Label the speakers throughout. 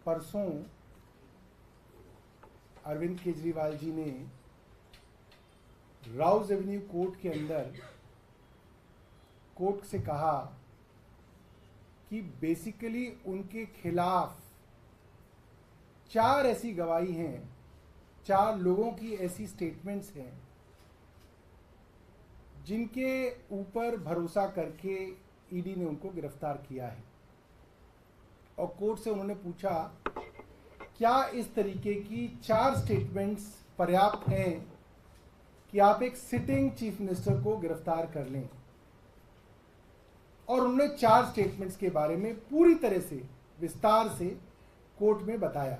Speaker 1: परसों अरविंद केजरीवाल जी ने Rouse Avenue court के अंदर कोर्ट से कहा कि बेसिकली उनके खिलाफ 4 ऐसी गवाही हैं, 4 लोगों की ऐसी स्टेटमेंट्स हैं जिनके ऊपर भरोसा करके ईडी ने उनको गिरफ्तार किया है। और कोर्ट से उन्होंने पूछा क्या इस तरीके की 4 स्टेटमेंट्स पर्याप्त हैं कि आप एक सिटिंग चीफ मिनिस्टर को गिरफ्तार कर लें। और उन्होंने 4 स्टेटमेंट्स के बारे में पूरी तरह से विस्तार से कोर्ट में बताया।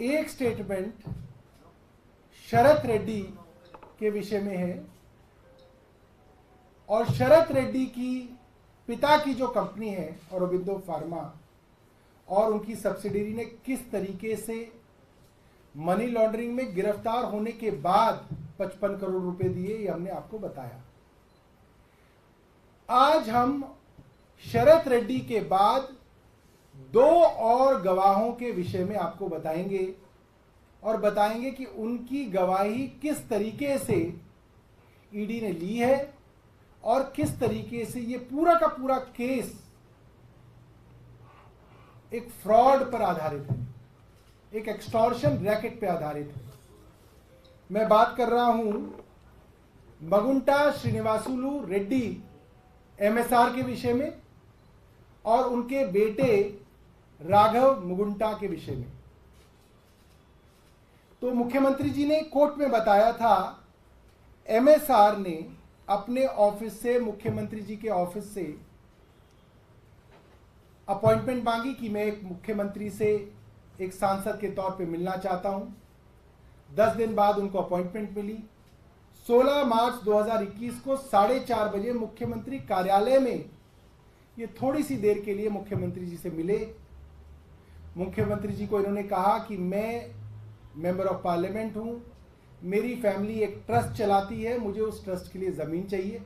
Speaker 1: एक स्टेटमेंट शरत रेड्डी के विषय में है और शरत रेड्डी की पिता की जो कंपनी है औरोबिंदो फार्मा और उनकी सब्सिडियरी ने किस तरीके से मनी लॉन्ड्रिंग में गिरफ्तार होने के बाद 55 करोड़ रुपए दिए, ये हमने आपको बताया। आज हम शरत रेड्डी के बाद 2 और गवाहों के विषय में आपको बताएंगे और बताएंगे कि उनकी गवाही किस तरीके से ईडी ने ली है और किस तरीके से ये पूरा का पूरा केस एक फ्रॉड पर आधारित है, एक एक्सटॉर्शन रैकेट पर आधारित है। मैं बात कर रहा हूं मगुंटा श्रीनिवासुलु रेड्डी एमएसआर के विषय में और उनके बेटे राघव मुगुंटा के विषय में। तो मुख्यमंत्री जी ने कोर्ट में बताया था एमएसआर ने अपने ऑफिस से, मुख्यमंत्री जी के ऑफिस से अपॉइंटमेंट मांगी कि मैं एक मुख्यमंत्री से एक सांसद के तौर पे मिलना चाहता हूं। 10 दिन बाद उनको अपॉइंटमेंट मिली। 16 मार्च 2021 को 4:30 बजे मुख्यमंत्री कार्यालय में ये थोड़ी सी देर के लिए मुख्यमंत्री जी से मिले। मुख्यमंत्री जी को इन्होंने कहा कि मैं मेंबर ऑफ पार्लियामेंट हूं, मेरी फैमिली एक ट्रस्ट चलाती है, मुझे उस ट्रस्ट के लिए ज़मीन चाहिए।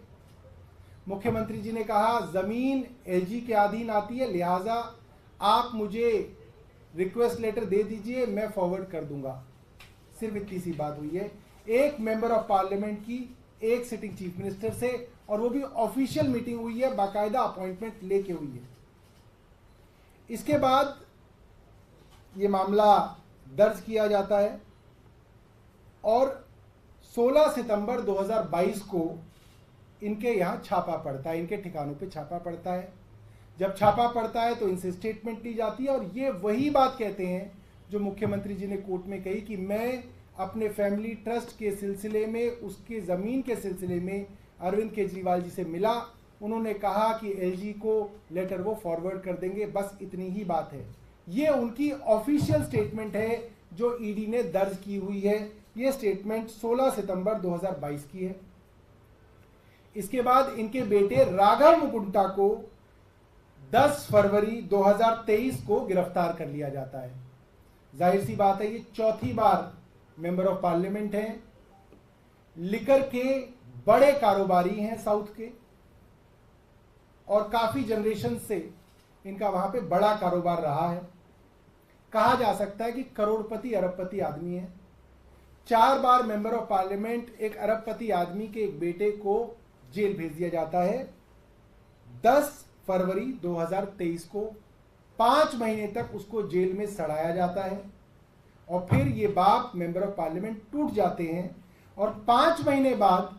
Speaker 1: मुख्यमंत्री जी ने कहा ज़मीन एलजी के अधीन आती है, लिहाजा आप मुझे रिक्वेस्ट लेटर दे दीजिए, मैं फॉरवर्ड कर दूंगा। सिर्फ इतनी सी बात हुई है एक मेंबर ऑफ पार्लियामेंट की एक सिटिंग चीफ मिनिस्टर से, और वो भी ऑफिशियल मीटिंग हुई है, बाकायदा अपॉइंटमेंट लेके हुई है। इसके बाद ये मामला दर्ज किया जाता है और 16 सितंबर 2022 को इनके यहाँ छापा पड़ता है, इनके ठिकानों पे छापा पड़ता है। जब छापा पड़ता है तो इनसे स्टेटमेंट ली जाती है और ये वही बात कहते हैं जो मुख्यमंत्री जी ने कोर्ट में कही कि मैं अपने फैमिली ट्रस्ट के सिलसिले में, उसके ज़मीन के सिलसिले में अरविंद केजरीवाल जी से मिला। उन्होंने कहा कि एलजी को लेटर वो फॉरवर्ड कर देंगे, बस इतनी ही बात है। ये उनकी ऑफिशियल स्टेटमेंट है जो ईडी ने दर्ज की हुई है। ये स्टेटमेंट 16 सितंबर 2022 की है। इसके बाद इनके बेटे राघव मुकुंटा को 10 फरवरी 2023 को गिरफ्तार कर लिया जाता है। जाहिर सी बात है ये चौथी बार मेंबर ऑफ पार्लियामेंट हैं, लिकर के बड़े कारोबारी हैं साउथ के, और काफी जनरेशन से इनका वहां पे बड़ा कारोबार रहा है। कहा जा सकता है कि करोड़पति अरबपति आदमी है। 4 बार मेंबर ऑफ पार्लियामेंट एक अरबपति आदमी के एक बेटे को जेल भेज दिया जाता है 10 फरवरी 2023 को। 5 महीने तक उसको जेल में सड़ाया जाता है और फिर ये बाप मेंबर ऑफ पार्लियामेंट टूट जाते हैं और 5 महीने बाद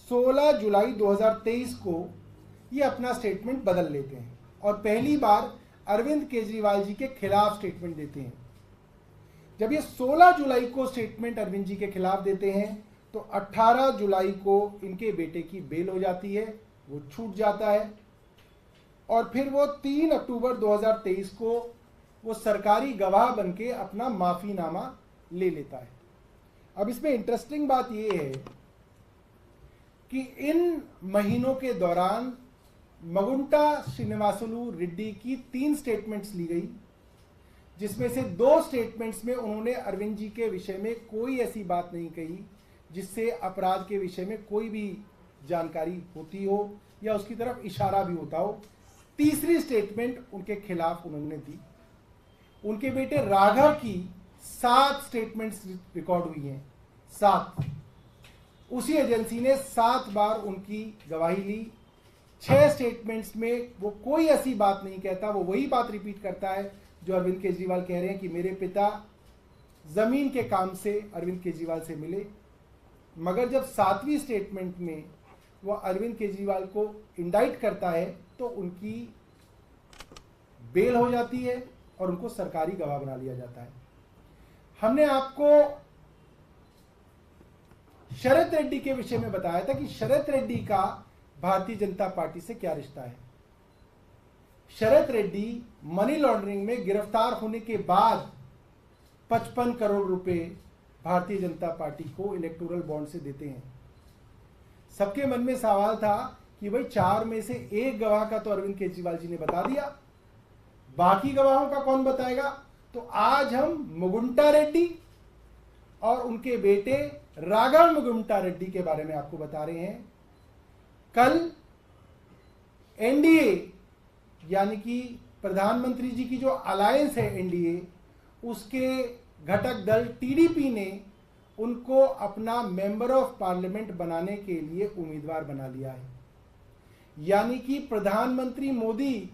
Speaker 1: 16 जुलाई 2023 को ये अपना स्टेटमेंट बदल लेते हैं और पहली बार अरविंद केजरीवाल जी के खिलाफ स्टेटमेंट देते हैं। जब ये 16 जुलाई को स्टेटमेंट अरविंद जी के खिलाफ देते हैं तो 18 जुलाई को इनके बेटे की बेल हो जाती है, वो छूट जाता है और फिर वो 3 अक्टूबर 2023 को वो सरकारी गवाह बनके अपना माफीनामा ले लेता है। अब इसमें इंटरेस्टिंग बात ये है कि इन महीनों के दौरान मगुंटा श्रीनिवासुलु रेड्डी की 3 स्टेटमेंट्स ली गई, जिसमें से 2 स्टेटमेंट्स में उन्होंने अरविंद जी के विषय में कोई ऐसी बात नहीं कही जिससे अपराध के विषय में कोई भी जानकारी होती हो या उसकी तरफ इशारा भी होता हो। तीसरी स्टेटमेंट उनके खिलाफ उन्होंने दी। उनके बेटे राघव की 7 स्टेटमेंट्स रिकॉर्ड हुई हैं, 7। उसी एजेंसी ने 7 बार उनकी गवाही ली। 6 स्टेटमेंट्स में वो कोई ऐसी बात नहीं कहता, वो वही बात रिपीट करता है जो अरविंद केजरीवाल कह रहे हैं कि मेरे पिता जमीन के काम से अरविंद केजरीवाल से मिले। मगर जब 7वीं स्टेटमेंट में वो अरविंद केजरीवाल को इंडाइट करता है तो उनकी बेल हो जाती है और उनको सरकारी गवाह बना लिया जाता है। हमने आपको शरद रेड्डी के विषय में बताया था कि शरद रेड्डी का भारतीय जनता पार्टी से क्या रिश्ता है। शरद रेड्डी मनी लॉन्ड्रिंग में गिरफ्तार होने के बाद 55 करोड़ रुपए भारतीय जनता पार्टी को इलेक्टोरल बॉन्ड से देते हैं। सबके मन में सवाल था कि भाई 4 में से 1 गवाह का तो अरविंद केजरीवाल जी ने बता दिया, बाकी गवाहों का कौन बताएगा। तो आज हम मुगुंटा रेड्डी और उनके बेटे राघव मुगुंटा रेड्डी के बारे में आपको बता रहे हैं। कल एनडीए यानी कि प्रधानमंत्री जी की जो अलायंस है एनडीए, उसके घटक दल टीडीपी ने उनको अपना मेंबर ऑफ पार्लियामेंट बनाने के लिए उम्मीदवार बना लिया है। यानी कि प्रधानमंत्री मोदी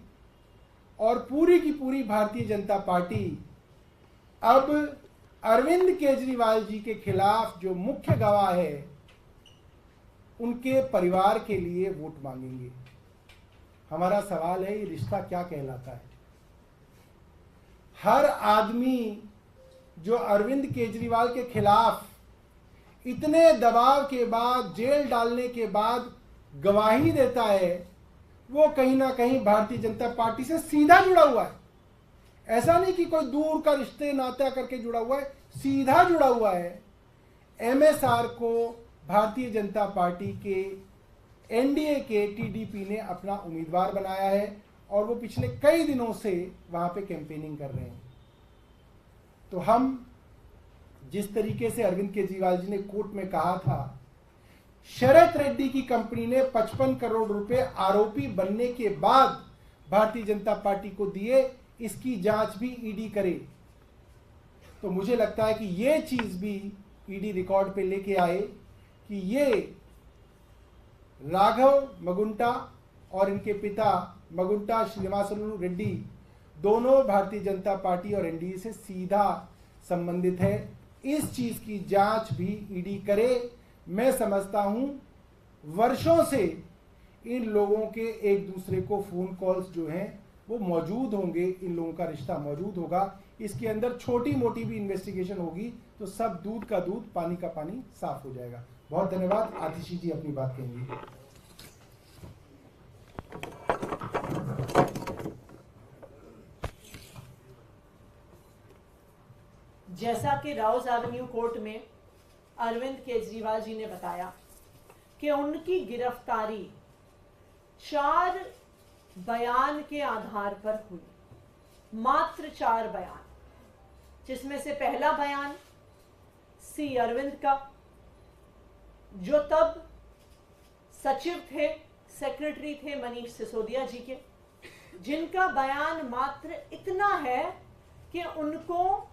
Speaker 1: और पूरी की पूरी भारतीय जनता पार्टी अब अरविंद केजरीवाल जी के खिलाफ जो मुख्य गवाह है उनके परिवार के लिए वोट मांगेंगे। हमारा सवाल है, ये रिश्ता क्या कहलाता है। हर आदमी जो अरविंद केजरीवाल के खिलाफ इतने दबाव के बाद, जेल डालने के बाद गवाही देता है, वो कहीं ना कहीं भारतीय जनता पार्टी से सीधा जुड़ा हुआ है। ऐसा नहीं कि कोई दूर का रिश्ते नाता करके जुड़ा हुआ है, सीधा जुड़ा हुआ है। एमएसआर को भारतीय जनता पार्टी के एनडीए के टीडीपी ने अपना उम्मीदवार बनाया है और वो पिछले कई दिनों से वहां पे कैंपेनिंग कर रहे हैं। तो हम जिस तरीके से अरविंद केजरीवाल जी ने कोर्ट में कहा था, शरद रेड्डी की कंपनी ने 55 करोड़ रुपए आरोपी बनने के बाद भारतीय जनता पार्टी को दिए, इसकी जांच भी ईडी करे। तो मुझे लगता है कि ये चीज भी ईडी रिकॉर्ड पे लेके आए कि ये राघव मगुंटा और इनके पिता मगुंटा श्रीनिवासलू रेड्डी दोनों भारतीय जनता पार्टी और एनडीए से सीधा संबंधित है। इस चीज की जांच भी ईडी करे। मैं समझता हूं वर्षों से इन लोगों के एक दूसरे को फोन कॉल्स जो हैं वो मौजूद होंगे, इन लोगों का रिश्ता मौजूद होगा। इसके अंदर छोटी मोटी भी इन्वेस्टिगेशन होगी तो सब दूध का दूध पानी का पानी साफ हो जाएगा। बहुत धन्यवाद। आतिशी जी अपनी बात कहेंगे।
Speaker 2: जैसा कि राउज एवेन्यू कोर्ट में अरविंद केजरीवाल जी ने बताया कि उनकी गिरफ्तारी 4 बयान के आधार पर हुई, मात्र 4 बयान, जिसमें से पहला बयान सी अरविंद का, जो तब सचिव थे, सेक्रेटरी थे मनीष सिसोदिया जी के, जिनका बयान मात्र इतना है कि उनको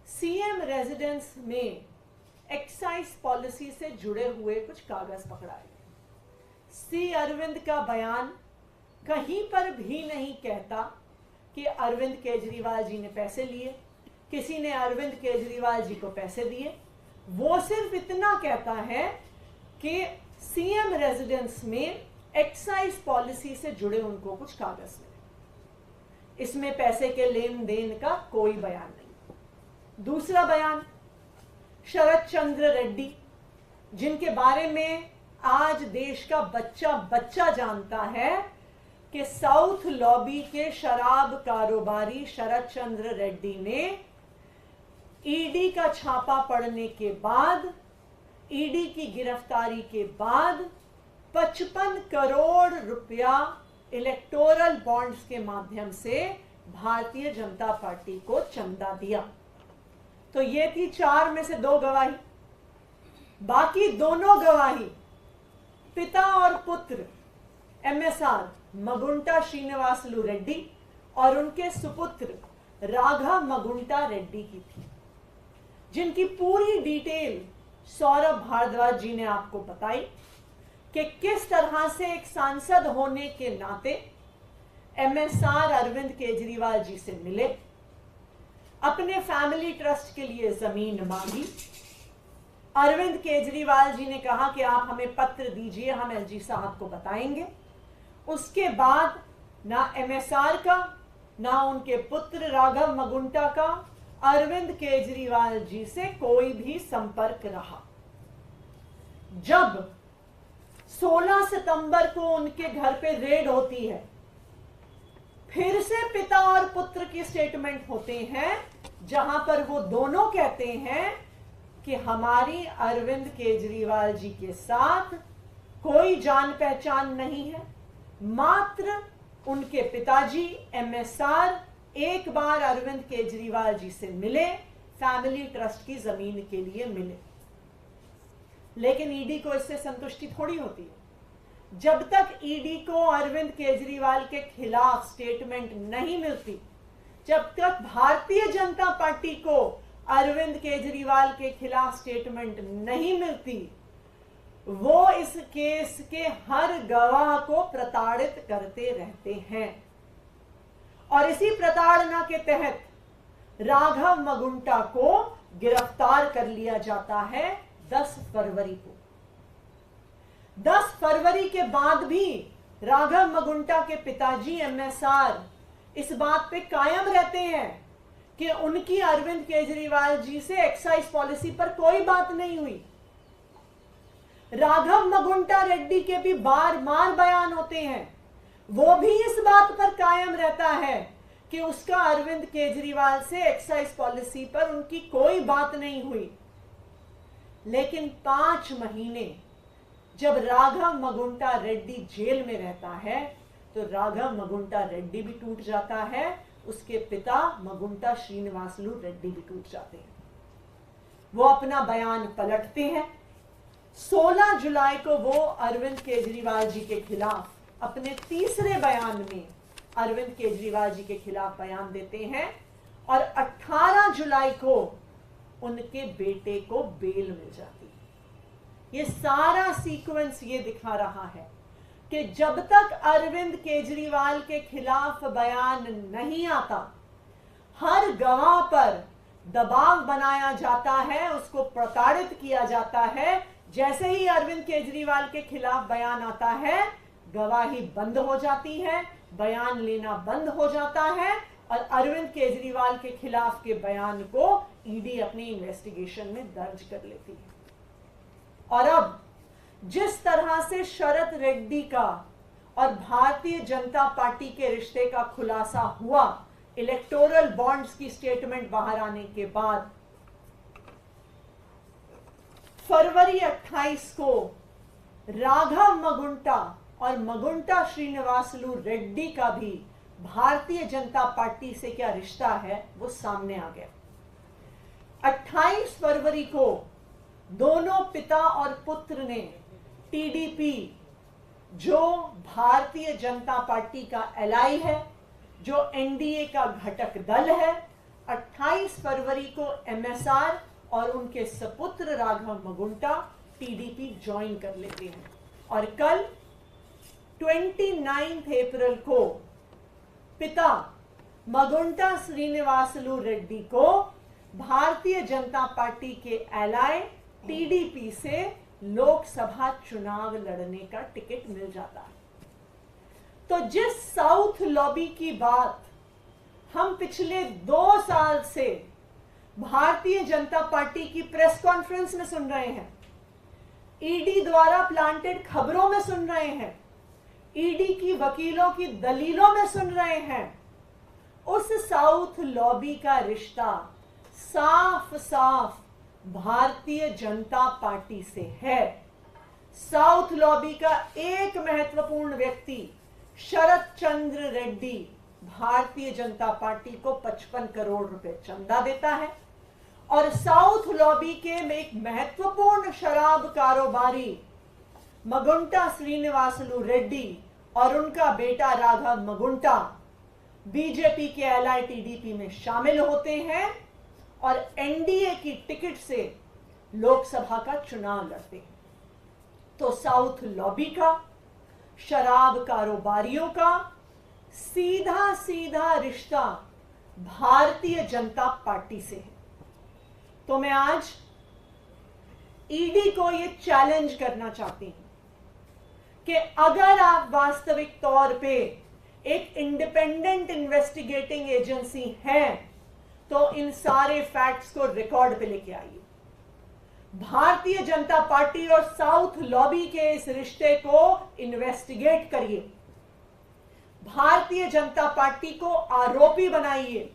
Speaker 2: सीएम रेजिडेंस में एक्साइज पॉलिसी से जुड़े हुए कुछ कागज पकड़ाए। सी अरविंद का बयान कहीं पर भी नहीं कहता कि अरविंद केजरीवाल जी ने पैसे लिए, किसी ने अरविंद केजरीवाल जी को पैसे दिए। वो सिर्फ इतना कहता है कि सीएम रेजिडेंस में एक्साइज पॉलिसी से जुड़े उनको कुछ कागज मिले। इसमें पैसे के लेन देन का कोई बयान नहीं। दूसरा बयान शरद चंद्र रेड्डी, जिनके बारे में आज देश का बच्चा बच्चा जानता है कि साउथ लॉबी के शराब कारोबारी शरद चंद्र रेड्डी ने ईडी का छापा पड़ने के बाद, ईडी की गिरफ्तारी के बाद 55 करोड़ रुपया इलेक्टोरल बॉन्ड्स के माध्यम से भारतीय जनता पार्टी को चंदा दिया। तो ये थी 4 में से 2 गवाही। बाकी दोनों गवाही पिता और पुत्र एमएसआर मगुंटा श्रीनिवासलू रेड्डी और उनके सुपुत्र राघव मगुंटा रेड्डी की थी, जिनकी पूरी डिटेल सौरभ भारद्वाज जी ने आपको बताई कि किस तरह से एक सांसद होने के नाते एमएसआर अरविंद केजरीवाल जी से मिले, अपने फैमिली ट्रस्ट के लिए जमीन मांगी। अरविंद केजरीवाल जी ने कहा कि आप हमें पत्र दीजिए, हम एलजी साहब को बताएंगे। उसके बाद ना एमएसआर का ना उनके पुत्र राघव मगुंटा का अरविंद केजरीवाल जी से कोई भी संपर्क रहा। जब 16 सितंबर को उनके घर पे रेड होती है, फिर से पिता और पुत्र की स्टेटमेंट होते हैं, जहां पर वो दोनों कहते हैं कि हमारी अरविंद केजरीवाल जी के साथ कोई जान पहचान नहीं है। मात्र उनके पिताजी एमएसआर एक बार अरविंद केजरीवाल जी से मिले, फैमिली ट्रस्ट की जमीन के लिए मिले। लेकिन ईडी को इससे संतुष्टि थोड़ी होती है। जब तक ईडी को अरविंद केजरीवाल के खिलाफ स्टेटमेंट नहीं मिलती, जब तक भारतीय जनता पार्टी को अरविंद केजरीवाल के खिलाफ स्टेटमेंट नहीं मिलती, वो इस केस के हर गवाह को प्रताड़ित करते रहते हैं। और इसी प्रताड़ना के तहत राघव मगुंटा को गिरफ्तार कर लिया जाता है 10 फरवरी को। 10 फरवरी के बाद भी राघव मगुंटा के पिताजी एमएसआर इस बात पे कायम रहते हैं कि उनकी अरविंद केजरीवाल जी से एक्साइज पॉलिसी पर कोई बात नहीं हुई। राघव मगुंटा रेड्डी के भी बार बार बयान होते हैं, वो भी इस बात पर कायम रहता है कि उसका अरविंद केजरीवाल से एक्साइज पॉलिसी पर उनकी कोई बात नहीं हुई। लेकिन 5 महीने जब राघव मगुंटा रेड्डी जेल में रहता है, तो राघव मगुंटा रेड्डी भी टूट जाता है, उसके पिता मगुंटा श्रीनिवासलू रेड्डी भी टूट जाते हैं। वो अपना बयान पलटते हैं। 16 जुलाई को वो अरविंद केजरीवाल जी के खिलाफ अपने तीसरे बयान में अरविंद केजरीवाल जी के खिलाफ बयान देते हैं और 18 जुलाई को उनके बेटे को बेल मिल जाती है। ये सारा सीक्वेंस ये दिखा रहा है कि जब तक अरविंद केजरीवाल के खिलाफ बयान नहीं आता, हर गवाह पर दबाव बनाया जाता है, उसको प्रताड़ित किया जाता है। जैसे ही अरविंद केजरीवाल के खिलाफ बयान आता है, गवाही बंद हो जाती है, बयान लेना बंद हो जाता है और अरविंद केजरीवाल के खिलाफ के बयान को ईडी अपनी इन्वेस्टिगेशन में दर्ज कर लेती है। और अब जिस तरह से शरद रेड्डी का और भारतीय जनता पार्टी के रिश्ते का खुलासा हुआ इलेक्टोरल बॉन्ड्स की स्टेटमेंट बाहर आने के बाद, फरवरी 28 को राघव मगुंटा और मगुंटा श्रीनिवासलू रेड्डी का भी भारतीय जनता पार्टी से क्या रिश्ता है वो सामने आ गया। 28 फरवरी को दोनों पिता और पुत्र ने टीडीपी, जो भारतीय जनता पार्टी का एलाई है, जो एनडीए का घटक दल है, 28 फरवरी को एमएसआर और उनके सपुत्र राघव मगुंटा टीडीपी ज्वाइन कर लेते हैं। और कल 29 अप्रैल को पिता मगुंटा श्रीनिवासलू रेड्डी को भारतीय जनता पार्टी के एलाय टीडीपी से लोकसभा चुनाव लड़ने का टिकट मिल जाता है। तो जिस साउथ लॉबी की बात हम पिछले 2 साल से भारतीय जनता पार्टी की प्रेस कॉन्फ्रेंस में सुन रहे हैं, ईडी द्वारा प्लांटेड खबरों में सुन रहे हैं, ईडी की वकीलों की दलीलों में सुन रहे हैं, उस साउथ लॉबी का रिश्ता साफ साफ भारतीय जनता पार्टी से है। साउथ लॉबी का एक महत्वपूर्ण व्यक्ति शरद चंद्र रेड्डी भारतीय जनता पार्टी को 55 करोड़ रुपए चंदा देता है और साउथ लॉबी के एक महत्वपूर्ण शराब कारोबारी मगुंटा श्रीनिवासलू रेड्डी और उनका बेटा राघव मगुंटा बीजेपी के LITDP में शामिल होते हैं और NDA की टिकट से लोकसभा का चुनाव लड़ते हैं, तो साउथ लॉबी का, शराब कारोबारियों का सीधा सीधा रिश्ता भारतीय जनता पार्टी से है। तो मैं आज ईडी को यह चैलेंज करना चाहती हूं कि अगर आप वास्तविक तौर पे एक इंडिपेंडेंट इन्वेस्टिगेटिंग एजेंसी हैं, तो इन सारे फैक्ट्स को रिकॉर्ड पे लेके आइए। भारतीय जनता पार्टी और साउथ लॉबी के इस रिश्ते को इन्वेस्टिगेट करिए। भारतीय जनता पार्टी को आरोपी बनाइए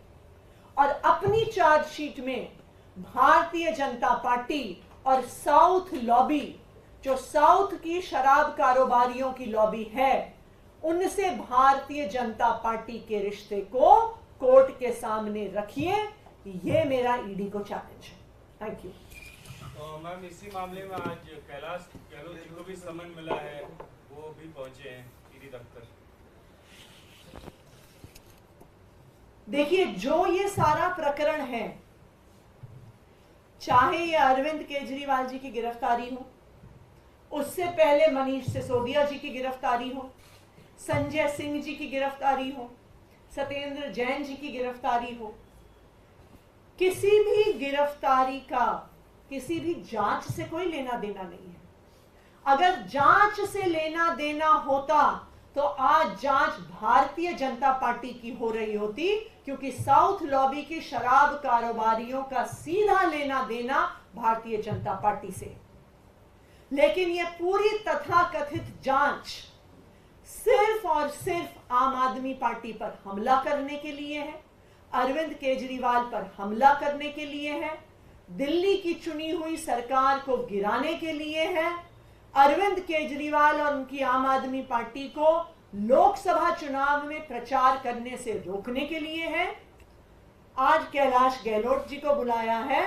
Speaker 2: और अपनी चार्जशीट में भारतीय जनता पार्टी और साउथ लॉबी, जो साउथ की शराब कारोबारियों की लॉबी है, उनसे भारतीय जनता पार्टी के रिश्ते को कोर्ट के सामने रखिए। ये मेरा ईडी को चैलेंज है। Thank you.
Speaker 3: तो मैम, इसी मामले में आज कैलाश गहलोत जी को भी समन मिला है, वो भी पहुंचे हैं ईडी दफ्तर।
Speaker 2: देखिए, जो ये सारा प्रकरण है, चाहे ये अरविंद केजरीवाल जी की गिरफ्तारी हो, उससे पहले मनीष सिसोदिया जी की गिरफ्तारी हो, संजय सिंह जी की गिरफ्तारी हो, सत्येंद्र जैन जी की गिरफ्तारी हो, किसी भी गिरफ्तारी का किसी भी जांच से कोई लेना देना नहीं है। अगर जांच से लेना देना होता तो आज जांच भारतीय जनता पार्टी की हो रही होती, क्योंकि साउथ लॉबी की शराब कारोबारियों का सीधा लेना देना भारतीय जनता पार्टी से। लेकिन यह पूरी तथाकथित जांच सिर्फ और सिर्फ आम आदमी पार्टी पर हमला करने के लिए है, अरविंद केजरीवाल पर हमला करने के लिए है, दिल्ली की चुनी हुई सरकार को गिराने के लिए है, अरविंद केजरीवाल और उनकी आम आदमी पार्टी को लोकसभा चुनाव में प्रचार करने से रोकने के लिए है। आज कैलाश गहलोत जी को बुलाया है,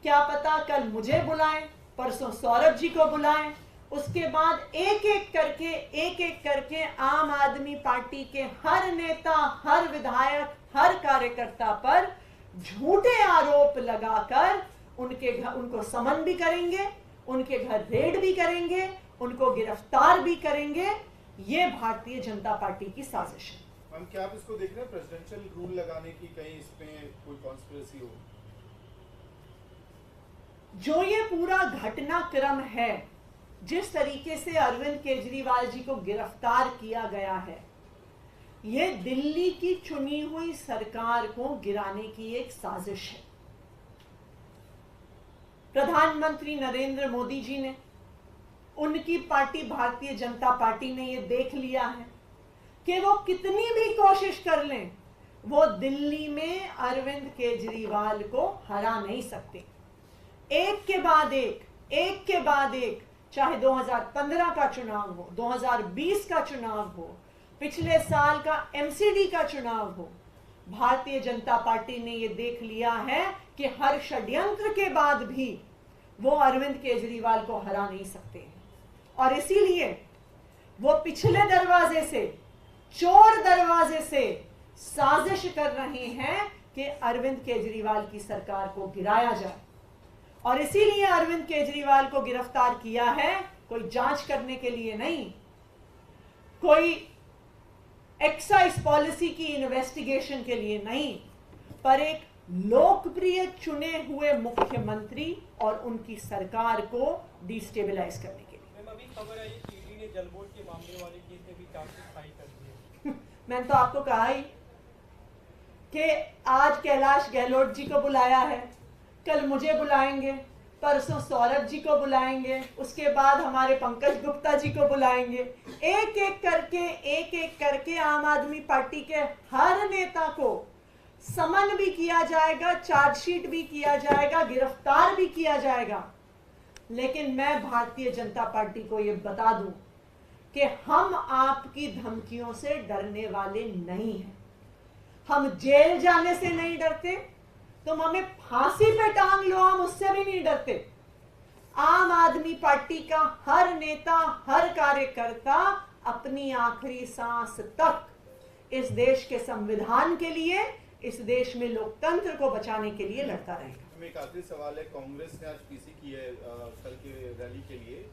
Speaker 2: क्या पता कल मुझे बुलाएं, परसों सौरभ जी को बुलाएं, उसके बाद एक एक करके आम आदमी पार्टी के हर नेता, हर विधायक, हर कार्यकर्ता पर झूठे आरोप लगाकर उनको समन भी करेंगे, उनके घर रेड भी करेंगे, उनको गिरफ्तार भी करेंगे। ये भारतीय जनता पार्टी की साजिश है।
Speaker 4: मैम, क्या आप इसको देख रहे हैं प्रेसिडेंशियल रूल लगाने की कहीं इसमें कोई कॉन्स्पिरेसी हो?
Speaker 2: जो ये पूरा घटनाक्रम है, जिस तरीके से अरविंद केजरीवाल जी को गिरफ्तार किया गया है, ये दिल्ली की चुनी हुई सरकार को गिराने की एक साजिश है। प्रधानमंत्री नरेंद्र मोदी जी ने, उनकी पार्टी भारतीय जनता पार्टी ने ये देख लिया है कि वो कितनी भी कोशिश कर लें, वो दिल्ली में अरविंद केजरीवाल को हरा नहीं सकते। एक के बाद एक, चाहे 2015 का चुनाव हो, 2020 का चुनाव हो, पिछले साल का MCD का चुनाव हो, भारतीय जनता पार्टी ने यह देख लिया है कि हर षड्यंत्र के बाद भी वो अरविंद केजरीवाल को हरा नहीं सकते हैं। और इसीलिए वो पिछले दरवाजे से, चोर दरवाजे से साजिश कर रहे हैं कि अरविंद केजरीवाल की सरकार को गिराया जाए। और इसीलिए अरविंद केजरीवाल को गिरफ्तार किया है, कोई जांच करने के लिए नहीं, कोई एक्साइज पॉलिसी की इन्वेस्टिगेशन के लिए नहीं, पर एक लोकप्रिय चुने हुए मुख्यमंत्री और उनकी सरकार को डिस्टेबलाइज करने के लिए।
Speaker 3: अभी खबर आई कि ईडी ने जलबोर्ड के मामले वाले केस में भी चार्जशीट फाइल कर दी है।
Speaker 2: मैंने तो आपको कहा ही कि आज कैलाश गहलोत जी को बुलाया है, कल मुझे बुलाएंगे, परसों सौरभ जी को बुलाएंगे, उसके बाद हमारे पंकज गुप्ता जी को बुलाएंगे। एक एक करके आम आदमी पार्टी के हर नेता को समन भी किया जाएगा, चार्जशीट भी किया जाएगा, गिरफ्तार भी किया जाएगा। लेकिन मैं भारतीय जनता पार्टी को यह बता दूं कि हम आपकी धमकियों से डरने वाले नहीं हैं। हम जेल जाने से नहीं डरते, तुम हमें फांसी पे टांग लो, हम उससे भी नहीं डरते। आम आदमी पार्टी का हर नेता, हर कार्यकर्ता अपनी आखिरी सांस तक इस देश के संविधान के लिए, इस देश में लोकतंत्र को बचाने के लिए लड़ता रहेगा।
Speaker 4: एक आखिरी सवाल है, कांग्रेस ने आज पीसी की है कल के रैली के लिए।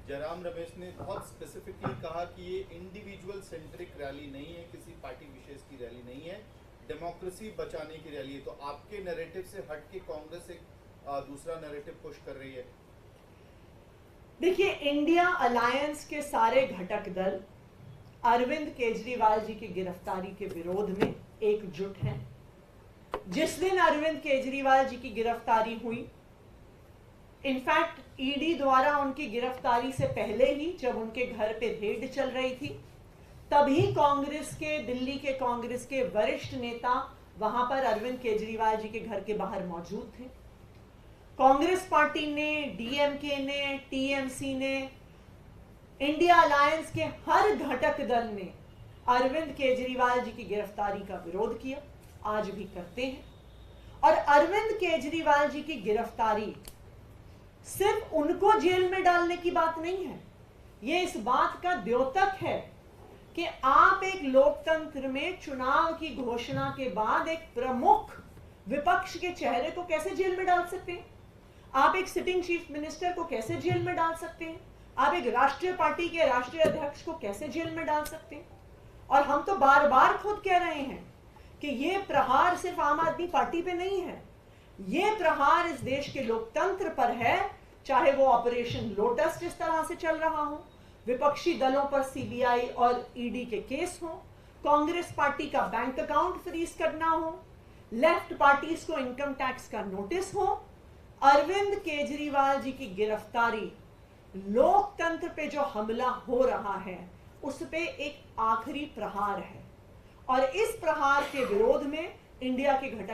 Speaker 4: जयराम रमेश ने बहुत स्पेसिफिकली कहा कि ये इंडिविजुअल सेंट्रिक रैली नहीं है, किसी पार्टी विशेष की रैली नहीं है, डेमोक्रेसी बचाने की रैली है। तो आपके नैरेटिव से हट के कांग्रेस एक दूसरा नैरेटिव पुश कर रही है।
Speaker 2: देखिए, इंडिया अलायंस के सारे घटक दल अरविंद केजरीवाल जी की गिरफ्तारी के विरोध में एकजुट हैं। जिस दिन अरविंद केजरीवाल जी की गिरफ्तारी हुई, इनफैक्ट ईडी द्वारा उनकी गिरफ्तारी से पहले ही जब उनके घर पे रेड चल रही थी, तभी कांग्रेस के, दिल्ली के कांग्रेस के वरिष्ठ नेता वहां पर अरविंद केजरीवाल जी के घर के बाहर मौजूद थे। कांग्रेस पार्टी ने, डीएमके ने, टीएमसी ने, इंडिया अलायंस के हर घटक दल ने अरविंद केजरीवाल जी की गिरफ्तारी का विरोध किया, आज भी करते हैं। और अरविंद केजरीवाल जी की गिरफ्तारी सिर्फ उनको जेल में डालने की बात नहीं है, यह इस बात का द्योतक है कि आप एक लोकतंत्र में चुनाव की घोषणा के बाद एक प्रमुख विपक्ष के चेहरे को कैसे जेल में डाल सकते हैं? आप एक सिटिंग चीफ मिनिस्टर को कैसे जेल में डाल सकते हैं? आप एक राष्ट्रीय पार्टी के राष्ट्रीय अध्यक्ष को कैसे जेल में डाल सकते हैं? और हम तो बार बार खुद कह रहे हैं कि यह प्रहार सिर्फ आम आदमी पार्टी पे नहीं है, यह प्रहार इस देश के लोकतंत्र पर है। चाहे वो ऑपरेशन लोटस जिस तरह से चल रहा हो, विपक्षी दलों पर सीबीआई और ईडी के केस हो, कांग्रेस पार्टी का बैंक अकाउंट फ्रीज करना हो, लेफ्ट पार्टीज को इनकम टैक्स का नोटिस हो, अरविंद केजरीवाल जी की गिरफ्तारी लोकतंत्र पे जो हमला हो रहा है उस पे एक आखिरी प्रहार है। और इस प्रहार के विरोध में इंडिया के घटक